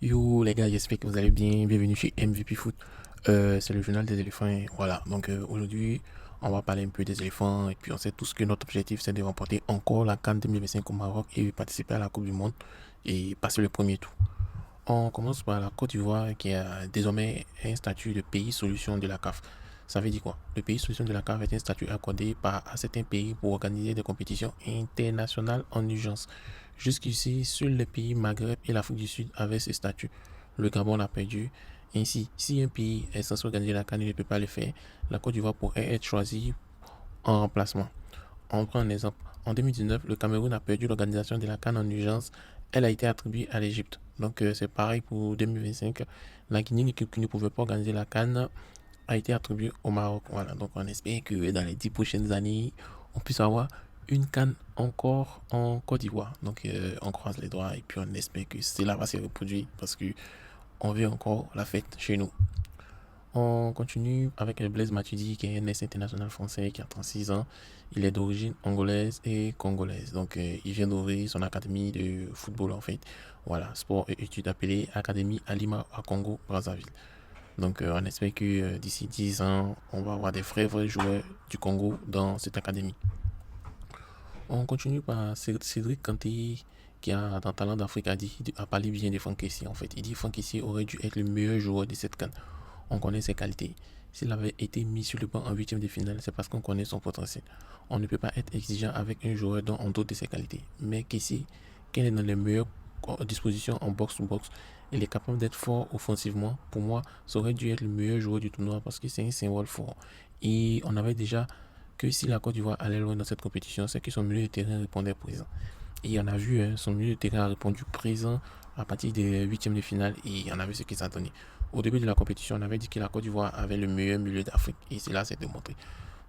Yo les gars, j'espère que vous allez bien. Bienvenue chez MVP Foot. C'est le journal des éléphants. Et voilà, donc aujourd'hui, on va parler un peu des éléphants. Et puis on sait tous que notre objectif, c'est de remporter encore la CAN 2025 au Maroc et participer à la Coupe du Monde et passer le premier tour. On commence par la Côte d'Ivoire qui a désormais un statut de pays solution de la CAF. Ça veut dire quoi? Le pays solution de la CAF est un statut accordé à certains pays pour organiser des compétitions internationales en urgence. Jusqu'ici, seuls les pays Maghreb et l'Afrique du Sud avaient ce statut. Le Gabon l'a perdu. Ainsi, si un pays est censé organiser la CAN et ne peut pas le faire, la Côte d'Ivoire pourrait être choisie en remplacement. On prend un exemple. En 2019, le Cameroun a perdu l'organisation de la CAN en urgence. Elle a été attribuée à l'Égypte. Donc c'est pareil pour 2025. La Guinée qui ne pouvait pas organiser la CAN a été attribuée au Maroc. Voilà, donc on espère que dans les 10 prochaines années, on puisse avoir une CAN encore en Côte d'Ivoire. Donc on croise les doigts et puis on espère que cela va se reproduire parce que on veut encore la fête chez nous. On continue avec Blaise Matuidi, qui est un ex-international français qui a 36 ans. Il est d'origine angolaise et congolaise. Donc, il vient d'ouvrir son académie de football, en fait. Voilà, sport et études appelée Académie Alima à Congo, Brazzaville. Donc, on espère que d'ici 10 ans, on va avoir des vrais joueurs du Congo dans cette académie. On continue par Cédric Kanté, qui a un talent d'Afrique, a parlé bien de Franck Kessie, en fait. Il dit que Franck Kessie aurait dû être le meilleur joueur de cette CAN. On connaît ses qualités. S'il avait été mis sur le banc en huitième de finale, c'est parce qu'on connaît son potentiel. On ne peut pas être exigeant avec un joueur dont on doute de ses qualités. Mais Kessie, qui est dans les meilleures dispositions en box-to-box, il est capable d'être fort offensivement. Pour moi, ça aurait dû être le meilleur joueur du tournoi parce que c'est un symbole fort. Et on avait déjà que si la Côte d'Ivoire allait loin dans cette compétition, c'est que son milieu de terrain répondait présent. Et on a vu, son milieu de terrain a répondu présent à partir des huitièmes de finale et on a vu ce qu'il s'est donné. Au début de la compétition, on avait dit que la Côte d'Ivoire avait le meilleur milieu d'Afrique et cela s'est démontré.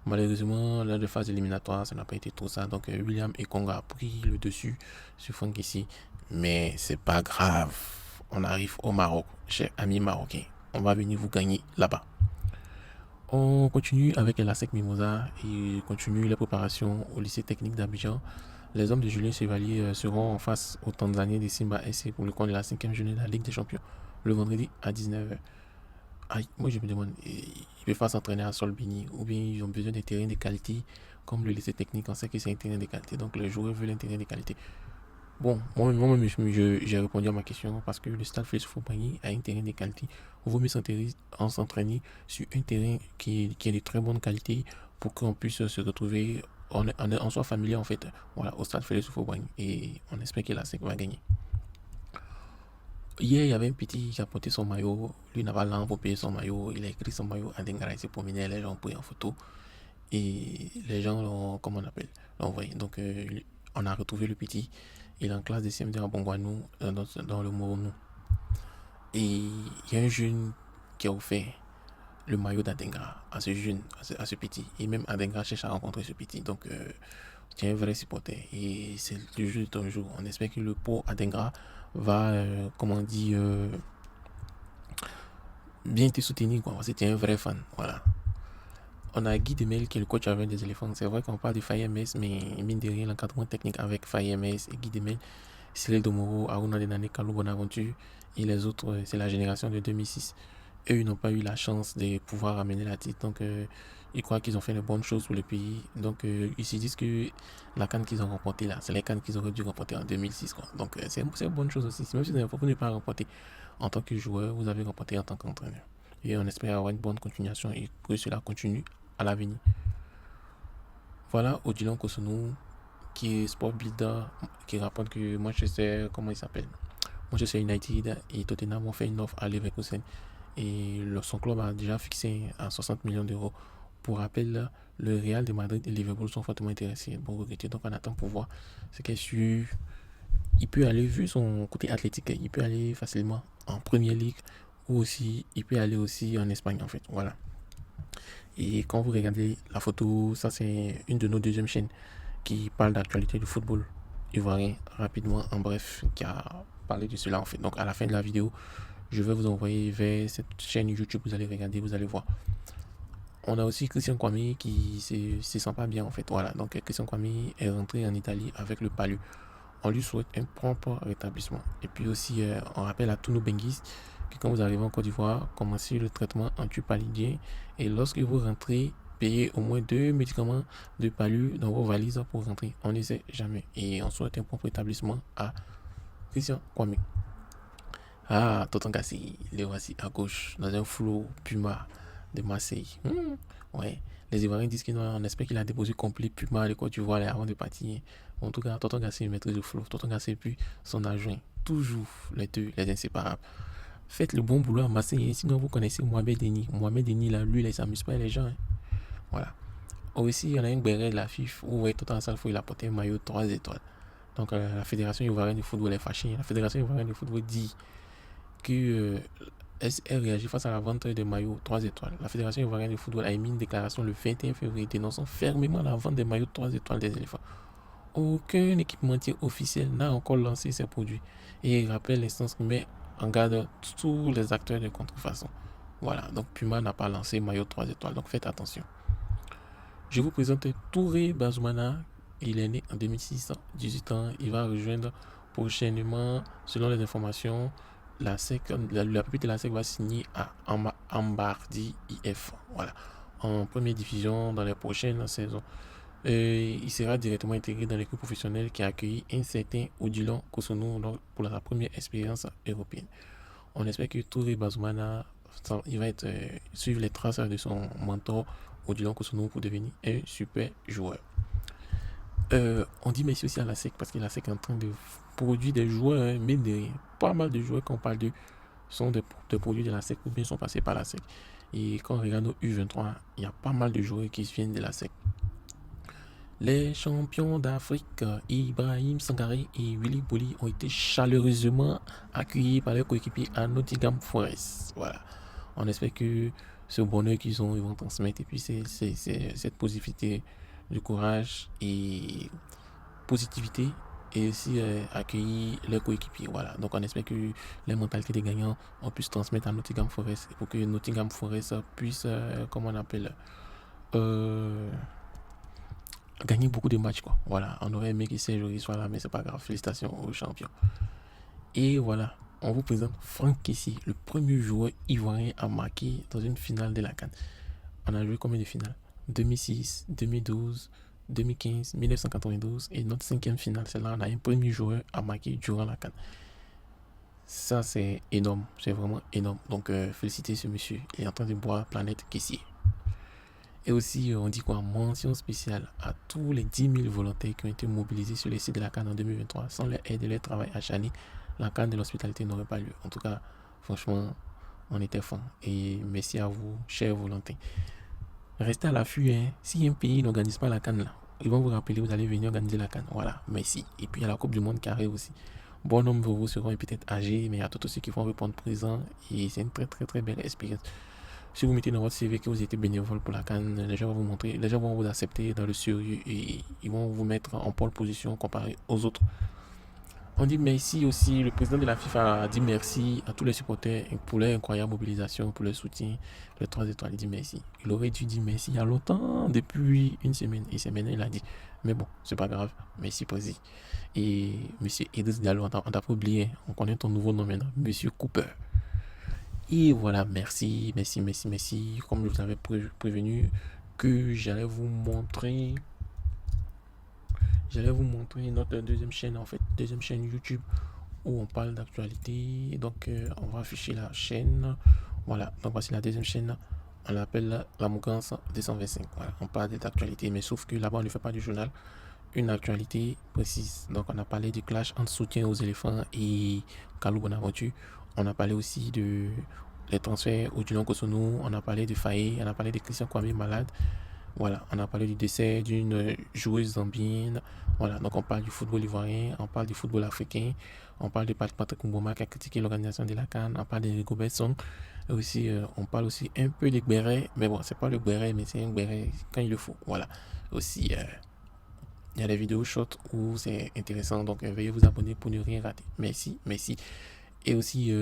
Malheureusement, lors de phase éliminatoire, ça n'a pas été tout ça. Donc William Ekonga a pris le dessus sur Franck ici. Mais c'est pas grave. On arrive au Maroc, chers amis marocains. On va venir vous gagner là-bas. On continue avec la SEC Mimosa et continue les préparations au lycée technique d'Abidjan. Les hommes de Julien Chevalier seront en face aux Tanzaniens de Simba SC pour le compte de la cinquième journée de la Ligue des Champions le vendredi à 19h. Aïe, moi je me demande, ils peuvent pas s'entraîner à Solbini ou bien ils ont besoin de terrains de qualité comme le lycée technique. On sait que c'est un terrain de qualité, donc les joueurs veulent un terrain de qualité. Bon, moi-même, j'ai répondu à ma question parce que le stade Félix Fourbagny a un terrain de qualité. Il vaut mieux s'entraîner sur un terrain qui est de très bonne qualité pour qu'on puisse se retrouver, on soit familier en fait, voilà, au stade Félix Fourbagny. Et on espère que la SEC va gagner. Hier, il y avait un petit qui a porté son maillot. Lui n'a pas l'argent pour payer son maillot. Il a écrit son maillot à Dengara. Il s'est promené. Les gens ont pris en photo. Et les gens l'ont, comment on appelle, l'ont envoyé. Donc, on a retrouvé le petit. Il est en classe de CM2 à Bongwanou, dans le Moronou. Et il y a un jeune qui a offert le maillot d'Adengra à ce jeune, à ce petit. Et même Adengra cherche à rencontrer ce petit. Donc, c'est un vrai supporter. Et c'est le jeu de ton jour. On espère que le pot Adengra va, comment dire, bien te soutenir. Quoi. C'était un vrai fan. Voilà. On a Guy Demel qui est le coach avec des éléphants. C'est vrai qu'on parle de Faye MS, mais mine de rien, l'encadrement technique avec Faye MS et Guy Demel, Cyril Domoro, Aruna Denane, Kalou Bonaventure et les autres, c'est la génération de 2006. Eux, ils n'ont pas eu la chance de pouvoir amener la titre. Donc, ils croient qu'ils ont fait les bonnes choses pour le pays. Donc, ils se disent que la canne qu'ils ont remportée là, c'est la canne qu'ils auraient dû remporter en 2006. Quoi. Donc, c'est une bonne chose aussi. Même si vous n'avez pas remporté en tant que joueur, vous avez remporté en tant qu'entraîneur. Et on espère avoir une bonne continuation et que cela continue à l'avenir. Voilà Odilon Kosonou, qui est sport builder, qui rapporte que Manchester, comment il s'appelle, Manchester United et Tottenham ont fait une offre à Leverkusen et son club a déjà fixé à 60 millions d'euros. Pour rappel, le Real de Madrid et Liverpool sont fortement intéressés pour recruter. Donc on attend pour voir ce qu'est sûr. Il peut aller, vu son côté athlétique, il peut aller facilement en Premier League ou aussi il peut aller aussi en Espagne en fait. Voilà. Et quand vous regardez la photo, ça c'est une de nos deuxièmes chaînes qui parle d'actualité du football ivoirien rapidement, en bref, qui a parlé de cela en fait. Donc à la fin de la vidéo, je vais vous envoyer vers cette chaîne YouTube, vous allez regarder, vous allez voir. On a aussi Christian Kwame qui se sent pas bien en fait. Voilà, donc Christian Kwame est rentré en Italie avec le palu. on lui souhaite un prompt rétablissement. Et puis aussi, on rappelle à tous nos benguistes que quand vous arrivez en Côte d'Ivoire, commencez le traitement antipaludien et lorsque vous rentrez, payez au moins 2 médicaments de palu dans vos valises pour rentrer. On ne sait jamais. Et on souhaite un prompt rétablissement à Christian Kwame. Ah, Tonton Gassi, les voici à gauche, dans un flot Puma de Marseille. Ouais, les Ivoiriens disent qu'on espère qu'il a déposé complet Puma de Côte d'Ivoire avant de partir. En tout cas, Tonton Gassi maîtrise le flot. Tonton Gassi puis son adjoint. Toujours les deux, les inséparables. Faites le bon boulot à Marseille, sinon vous connaissez Mohamed Denis. Mohamed Denis, là, lui, il s'amuse pas les gens. Hein. Voilà. Aussi, il y en a un béret de la FIFA où ouais, tout en salle, il a porté un maillot 3 étoiles. Donc, la Fédération ivoirienne de football est fâchée. La Fédération ivoirienne de football dit que elle réagit face à la vente des maillots 3 étoiles. La Fédération ivoirienne de football a émis une déclaration le 21 février dénonçant fermement la vente des maillots 3 étoiles des éléphants. Aucun équipementier officiel n'a encore lancé ces produits. Et il rappelle l'instance qui met en garde tous les acteurs de contrefaçon. Voilà, donc Puma n'a pas lancé maillot 3 étoiles, donc faites attention. Je vous présente Touré Bazoumana. Il est né en 2006, 18 ans. Il va rejoindre prochainement, selon les informations, la SEC, la pupille de la SEC va signer à Ambardi IF. Voilà. En première division dans les prochaines saisons. Il sera directement intégré dans l'équipe professionnelle qui a accueilli un certain Odilon Kosono pour sa première expérience européenne. On espère que Touré Bazoumana il va suivre les traces de son mentor Odilon Kosono pour devenir un super joueur. On dit merci aussi à la SEC parce que la SEC est en train de produire des joueurs, mais pas mal de joueurs qu'on parle de sont des produits de la SEC ou bien sont passés par la SEC. Et quand on regarde nos U23, il y a pas mal de joueurs qui viennent de la SEC. Les champions d'Afrique, Ibrahim Sangaré et Willy Boli, ont été chaleureusement accueillis par leurs coéquipiers à Nottingham Forest. Voilà. On espère que ce bonheur qu'ils ont, ils vont transmettre. Et puis, cette positivité, du courage et positivité et aussi accueillir leurs coéquipiers. Voilà. Donc, on espère que les mentalités des gagnants, on puisse transmettre à Nottingham Forest pour que Nottingham Forest puisse, comment on appelle, gagner beaucoup de matchs, quoi. Voilà, on aurait aimé que Serge soit là, mais c'est pas grave. Félicitations aux champions. Et voilà, on vous présente Franck Kessie, le premier joueur ivoirien à marquer dans une finale de la CAN. On a joué combien de finales? 2006, 2012, 2015, 1992 et notre 5e finale, c'est là on a un premier joueur à marquer durant la CAN. Ça, c'est énorme, c'est vraiment énorme. Donc, félicitez ce monsieur. Il est en train de boire Planète Kessie. Et aussi, on dit quoi? Mention spéciale à tous les 10 000 volontaires qui ont été mobilisés sur les sites de la CAN en 2023. Sans leur aide et leur travail acharné, la CAN de l'hospitalité n'aurait pas lieu. En tout cas, franchement, on était fans. Et merci à vous, chers volontaires. Restez à l'affût. Hein. Si un pays n'organise pas la CAN, là, ils vont vous rappeler, vous allez venir organiser la CAN. Voilà, merci. Et puis, il y a la Coupe du Monde qui arrive aussi. Bon nombre de vous seront peut-être âgés, mais il y a tous ceux qui vont répondre présent. Et c'est une très, très, très belle expérience. Si vous mettez dans votre CV que vous étiez bénévole pour la CAN, les gens vont vous montrer, les gens vont vous accepter dans le sérieux et ils vont vous mettre en pole position comparé aux autres. On dit merci aussi, le président de la FIFA a dit merci à tous les supporters pour leur incroyable mobilisation, pour leur soutien. Le 3 étoiles, il dit merci. Il aurait dû dire merci il y a longtemps, depuis une semaine. Et cette semaine, il a dit, mais bon, c'est pas grave, merci Posi. Et monsieur Idriss Diallo, on t'a pas oublié, on connaît ton nouveau nom maintenant, monsieur Cooper. Et voilà, merci, merci, merci, merci. Comme je vous avais prévenu que j'allais vous montrer notre deuxième chaîne, en fait, deuxième chaîne YouTube où on parle d'actualité. Donc, on va afficher la chaîne. Voilà, donc voici la deuxième chaîne. On l'appelle la Mougance 225. Voilà, on parle d'actualité, mais sauf que là-bas, on ne fait pas du journal. Une actualité précise. Donc, on a parlé du clash entre soutien aux éléphants et Kalou Bonaventure. On a parlé aussi de les transferts au Odilon Kosono. On a parlé de Faye. On a parlé de Christian Kwame malade. Voilà, on a parlé du décès d'une joueuse zambienne. Voilà, donc on parle du football ivoirien, on parle du football africain, on parle de Patrick Mboma qui a critiqué l'organisation de la CAN, on parle de Rigobert Song. Aussi, on parle aussi un peu de Gberet, mais bon, c'est pas le Gberet, mais c'est un Gberet quand il le faut. Voilà. Aussi, il y a des vidéos short où c'est intéressant, donc veuillez vous abonner pour ne rien rater. Merci, merci. Et aussi,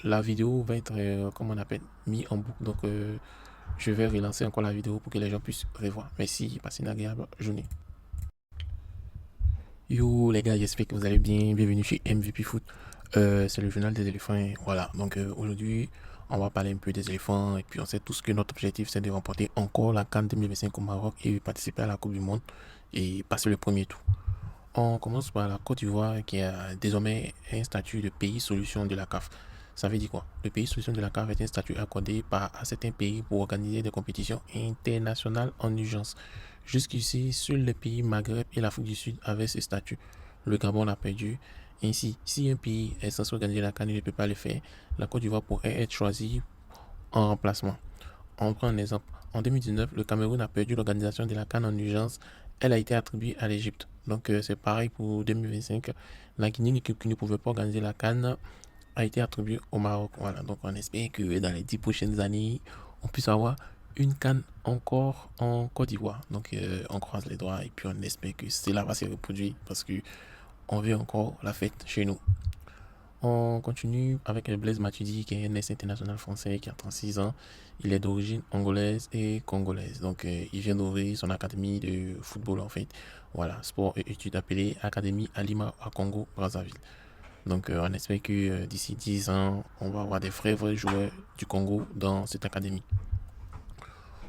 la vidéo va être, comment on appelle, mis en boucle. Donc, je vais relancer encore la vidéo pour que les gens puissent revoir. Merci, passez une agréable journée. Yo les gars, j'espère que vous allez bien. Bienvenue chez MVP Foot. C'est le journal des éléphants. Et voilà, donc aujourd'hui, on va parler un peu des éléphants. Et puis on sait tous que notre objectif, c'est de remporter encore la CAN 2025 au Maroc et participer à la Coupe du Monde et passer le premier tour. On commence par la Côte d'Ivoire qui a désormais un statut de pays solution de la CAF. Ça veut dire quoi? Le pays solution de la CAF est un statut accordé à certains pays pour organiser des compétitions internationales en urgence. Jusqu'ici, seuls les pays Maghreb et l'Afrique du Sud avaient ce statut. Le Gabon l'a perdu. Ainsi, si un pays est censé organiser la CAN et ne peut pas le faire, la Côte d'Ivoire pourrait être choisie en remplacement. On prend un exemple. En 2019, le Cameroun a perdu l'organisation de la CAN en urgence. Elle a été attribuée à l'Égypte. Donc c'est pareil pour 2025. La Guinée qui ne pouvait pas organiser la CAN a été attribuée au Maroc. Voilà, donc on espère que dans les 10 prochaines années, on puisse avoir une CAN encore en Côte d'Ivoire. Donc on croise les doigts et puis on espère que cela va se reproduire parce que on veut encore la fête chez nous. On continue avec Blaise Matuidi, qui est un ex-international français qui a 36 ans. Il est d'origine angolaise et congolaise. Donc, il vient d'ouvrir son académie de football, en fait. Voilà, sport et études appelée Académie Alima à Congo, Brazzaville. Donc, on espère que d'ici 10 ans, on va avoir des vrais joueurs du Congo dans cette académie.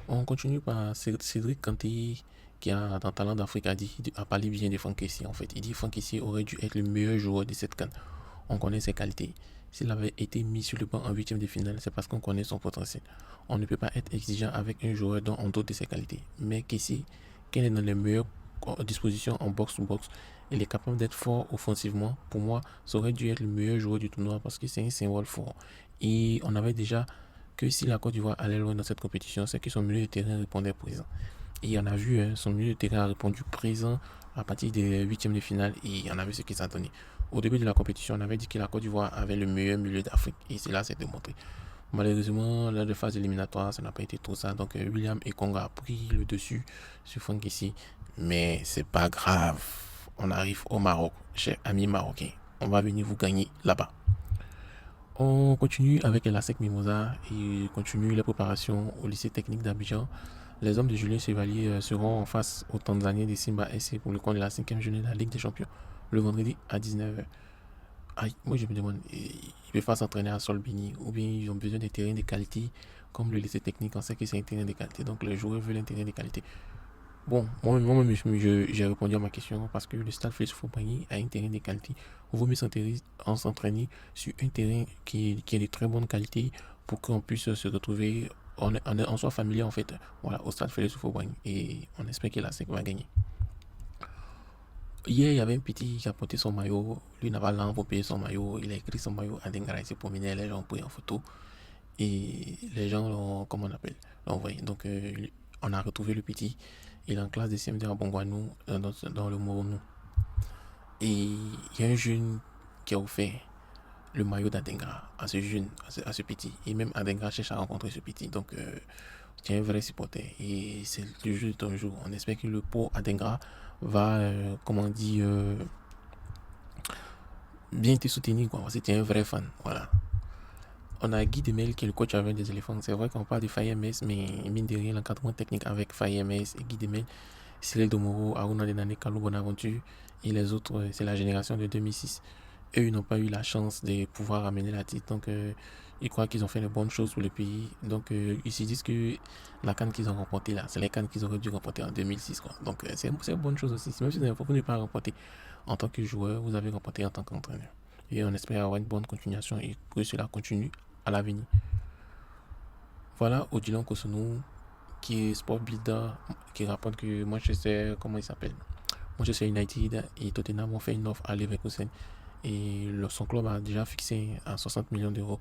On continue par Cédric Kanté, qui a un talent d'Afrique, a parlé bien de Franck Kessié, en fait. Il dit que Franck Kessié aurait dû être le meilleur joueur de cette CAN. On connaît ses qualités. S'il avait été mis sur le banc en huitième de finale, c'est parce qu'on connaît son potentiel. On ne peut pas être exigeant avec un joueur dont on doute de ses qualités. Mais Kessié, qui est dans les meilleures dispositions en box-to-box, il est capable d'être fort offensivement. Pour moi, ça aurait dû être le meilleur joueur du tournoi parce que c'est un symbole fort. Et on avait déjà que si la Côte d'Ivoire allait loin dans cette compétition, c'est que son milieu de terrain répondait présent. Et on a vu, son milieu de terrain a répondu présent à partir des huitièmes de finale et on a vu ce qu'il s'est donné. Au début de la compétition, on avait dit que la Côte d'Ivoire avait le meilleur milieu d'Afrique et cela s'est démontré. Malheureusement, lors de phase éliminatoire, ça n'a pas été tout ça. Donc William Ekonga a pris le dessus sur Franck ici. Mais c'est pas grave. On arrive au Maroc, chers amis marocains. On va venir vous gagner là-bas. On continue avec la SEC Mimosa et continue les préparations au lycée technique d'Abidjan. Les hommes de Julien Chevalier seront en face aux Tanzaniens de Simba SC pour le compte de la 5e journée de la Ligue des Champions le vendredi à 19h. Moi je me demande, ils peuvent pas s'entraîner à Solbini ou bien ils ont besoin de terrains de qualité comme le lycée technique. On sait que c'est un terrain de qualité, donc les joueurs veulent un terrain de qualité. Bon, moi-même, j'ai répondu à ma question parce que le stade Félix Houphouët-Boigny a un terrain de qualité. On vaut mieux s'entraîner sur un terrain qui est de très bonne qualité pour qu'on puisse se retrouver, on soit familier en fait, voilà, au stade Félix Houphouët-Boigny. Et on espère que la SEC va gagner. Hier, il y avait un petit qui a porté son maillot. Lui n'a pas l'argent pour payer son maillot. Il a écrit son maillot à Dengara. Il s'est promené. Les gens ont pris en photo. Et les gens l'ont, comment on appelle, l'ont envoyé. Donc, on a retrouvé le petit. Il est en classe de CM2 à Bongwanou, dans le Moronou. Et il y a un jeune qui a offert le maillot d'Adengra à ce jeune, à ce petit. Et même Adengra cherche à rencontrer ce petit. Donc, c'est un vrai supporter. Et c'est le jeu de ton jour. On espère que le pot Adengra va, comment dire, bien te soutenir. Quoi. C'était un vrai fan. Voilà. On a Guy Demel qui est le coach avec des éléphants. C'est vrai qu'on parle de FireMS, mais mine de rien, l'encadrement technique avec FireMS et Guy Demel, Cyril Domoro, Aruna Denane, Carlo Bonaventure et les autres, c'est la génération de 2006. Eux, ils n'ont pas eu la chance de pouvoir amener la titre. Donc, ils croient qu'ils ont fait les bonnes choses pour le pays. Donc, ils se disent que la canne qu'ils ont remportée là, c'est la canne qu'ils auraient dû remporter en 2006. Quoi. Donc, c'est une bonne chose aussi. Même si vous n'avez pas remporté en tant que joueur, vous avez remporté en tant qu'entraîneur. Et on espère avoir une bonne continuation et que cela continue à l'avenir. Voilà Odilon Kosonou qui est sport builder qui rapporte que Manchester, comment il s'appelle, Manchester United et Tottenham ont fait une offre à Leverkusen et son club a déjà fixé à 60 millions d'euros.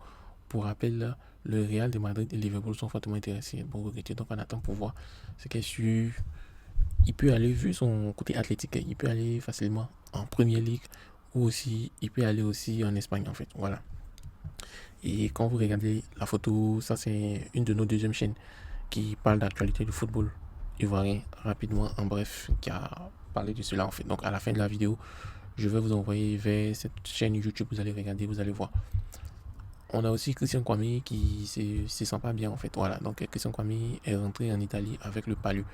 Pour rappel, le Real de Madrid et Liverpool sont fortement intéressés pour recruter. Donc on attend pour voir ce qu'est sûr. Il peut aller, vu son côté athlétique, il peut aller facilement en Premier League ou aussi il peut aller aussi en Espagne en fait. Voilà. Et quand vous regardez la photo, ça c'est une de nos deuxièmes chaînes qui parle d'actualité du football ivoirien rapidement, en bref, qui a parlé de cela en fait. Donc à la fin de la vidéo, je vais vous envoyer vers cette chaîne YouTube, vous allez regarder, vous allez voir. On a aussi Christian Kwame qui se sent pas bien en fait. Voilà, donc Christian Kwame est rentré en Italie avec le palu.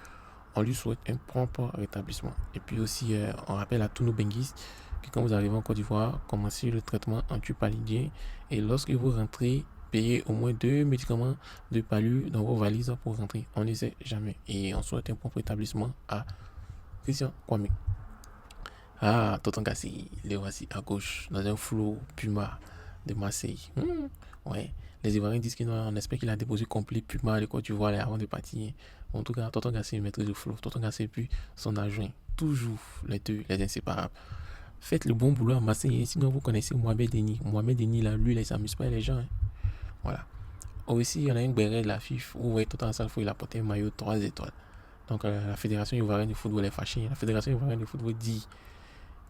on lui souhaite un prompt rétablissement. Et puis aussi, on rappelle à tous nos benguistes que quand vous arrivez en Côte d'Ivoire, commencez le traitement antipaludien et lorsque vous rentrez, payez au moins 2 médicaments de palu dans vos valises pour rentrer. On ne sait jamais. Et on souhaite un prompt rétablissement à Christian Kwame. Ah, Tonton Gassi, les voici à gauche, dans un flot Puma de Marseille. Ouais, les Ivoiriens disent qu'on espère qu'il a déposé complet Puma de Côte d'Ivoire avant de partir. En tout cas, Tonton Gassi maîtrise le flot. Tonton Gassi puis son adjoint. Toujours les deux, les inséparables. Faites le bon boulot à Marseille. Sinon, vous connaissez Mohamed Denis. Mohamed Denis, là, lui, il s'amuse pas les gens. Hein. Voilà. Aussi, il y en a un béret de la FIFA où, ouais, tout en salle, il a porté un maillot 3 étoiles. Donc, la Fédération ivoirienne de football est fâchée. La Fédération ivoirienne de football dit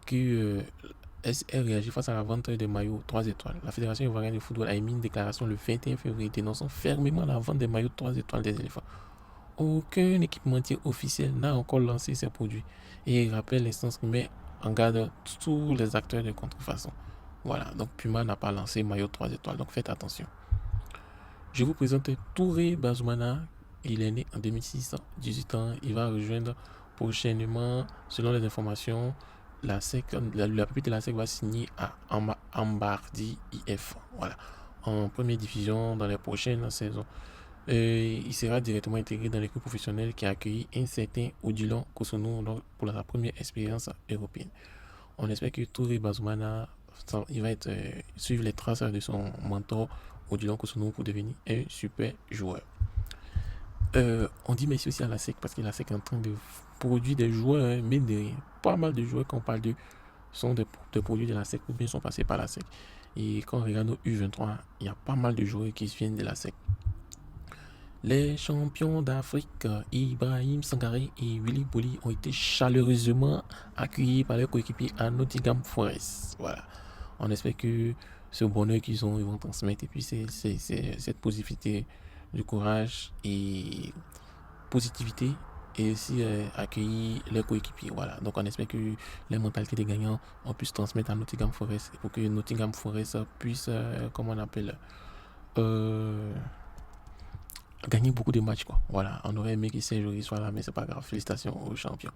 que elle réagit face à la vente des maillots 3 étoiles. La Fédération ivoirienne de football a émis une déclaration le 21 février dénonçant fermement la vente des maillots 3 étoiles des éléphants. Aucun équipementier officiel n'a encore lancé ces produits. Et il rappelle l'instance qui met en garde tous les acteurs de contrefaçon. Voilà, donc Puma n'a pas lancé maillot 3 étoiles, donc faites attention. Je vous présente Touré Bazoumana. Il est né en 2006, 18 ans. Il va rejoindre prochainement, selon les informations, la pupille de la SEC va signer à Ambardi IF. Voilà. En première division dans les prochaines saisons. Il sera directement intégré dans l'équipe professionnelle qui a accueilli un certain Odilon Kosono pour sa première expérience européenne. On espère que Touré Bazoumana il va suivre les traces de son mentor Odilon Kosono pour devenir un super joueur. On dit merci aussi à la SEC parce que la SEC est en train de produire des joueurs, mais pas mal de joueurs qu'on parle de sont des produits de la SEC ou bien sont passés par la SEC. Et quand on regarde nos U23, il y a pas mal de joueurs qui viennent de la SEC. Les champions d'Afrique, Ibrahim Sangaré et Willy Boli, ont été chaleureusement accueillis par leurs coéquipiers à Nottingham Forest. Voilà. On espère que ce bonheur qu'ils ont, ils vont transmettre. Et puis, c'est cette positivité, du courage et positivité. Et aussi accueillir leurs coéquipiers. Voilà. Donc, on espère que les mentalités des gagnants, on puisse transmettre à Nottingham Forest. Et pour que Nottingham Forest puisse, comment on appelle, gagner beaucoup de matchs, quoi. Voilà, on aurait aimé que Saint-Jory soit là, mais c'est pas grave. Félicitations aux champions.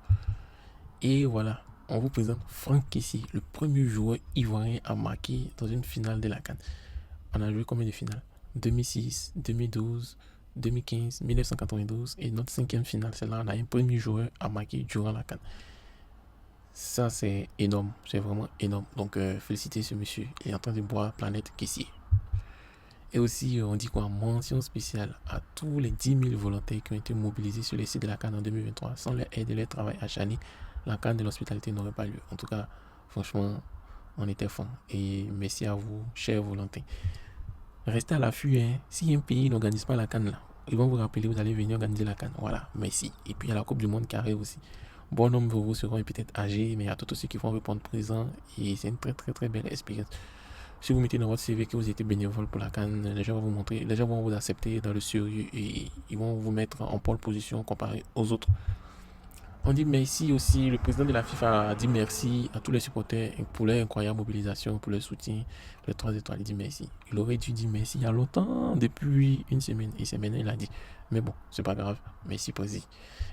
Et voilà, on vous présente Franck Kessie, le premier joueur ivoirien à marquer dans une finale de la CAN. On a joué combien de finales? 2006, 2012, 2015, 1992 et notre 5e finale, c'est là on a un premier joueur à marquer durant la CAN. Ça, c'est énorme, c'est vraiment énorme. Donc, félicitez ce monsieur. Il est en train de boire Planète Kessie. Et aussi, on dit quoi, mention spéciale à tous les 10 000 volontaires qui ont été mobilisés sur les sites de la CAN en 2023. Sans leur aide et leur travail acharné, la CAN de l'hospitalité n'aurait pas lieu. En tout cas, franchement, on était fans. Et merci à vous, chers volontaires. Restez à l'affût. Hein. Si un pays n'organise pas la CAN, là, ils vont vous rappeler, vous allez venir organiser la CAN. Voilà, merci. Et puis, il y a la Coupe du Monde qui arrive aussi. Bon nombre de vous seront peut-être âgés, mais il y a tous ceux qui vont répondre présent. Et c'est une très, très, très belle expérience. Si vous mettez dans votre CV que vous étiez bénévole pour la CAN, les gens vont vous montrer, les gens vont vous accepter dans le sérieux et ils vont vous mettre en pole position comparé aux autres. On dit merci aussi, le président de la FIFA a dit merci à tous les supporters pour leur incroyable mobilisation, pour leur soutien. Les 3 étoiles, il dit merci. Il aurait dû dire merci il y a longtemps, depuis une semaine. Et cette semaine, il a dit, mais bon, c'est pas grave, merci président.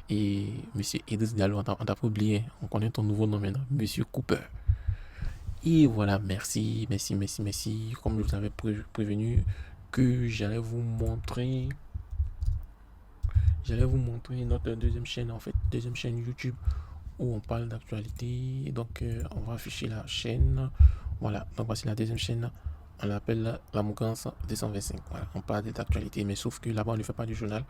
Et monsieur Idriss Diallo, on t'a pas oublié, on connaît ton nouveau nom maintenant, monsieur Cooper. Et voilà, merci. Comme je vous avais prévenu que j'allais vous montrer notre deuxième chaîne, en fait, deuxième chaîne YouTube où on parle d'actualité. Donc, on va afficher la chaîne. Voilà, donc voici la deuxième chaîne. On l'appelle la Mougance 225. Voilà, on parle d'actualité, mais sauf que là-bas, on ne fait pas du journal.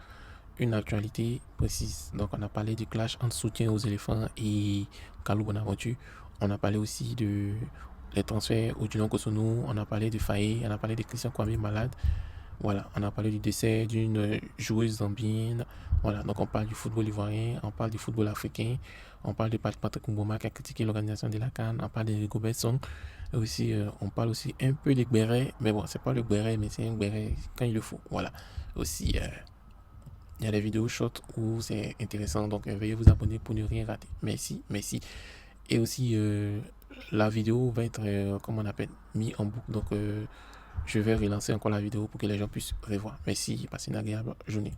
Une actualité précise. Donc, on a parlé du clash entre soutien aux éléphants et Kalou Bonaventure. On a parlé aussi de les transferts au Odilon Kosono. On a parlé de Faye. On a parlé de Christian Kwame malade. Voilà, on a parlé du décès d'une joueuse zambienne. Voilà, donc on parle du football ivoirien, on parle du football africain, on parle de Patrick Mboma qui a critiqué l'organisation de la CAN, on parle de Rigobert Song. Et aussi, on parle aussi un peu des Gberet, mais bon, c'est pas le Gberet, mais c'est un Gberet quand il le faut. Voilà. Aussi, il y a des vidéos short où c'est intéressant, donc veuillez vous abonner pour ne rien rater. Merci. Et aussi, la vidéo va être, comment on appelle, mis en boucle. Donc, je vais relancer encore la vidéo pour que les gens puissent revoir. Merci, passez une agréable journée.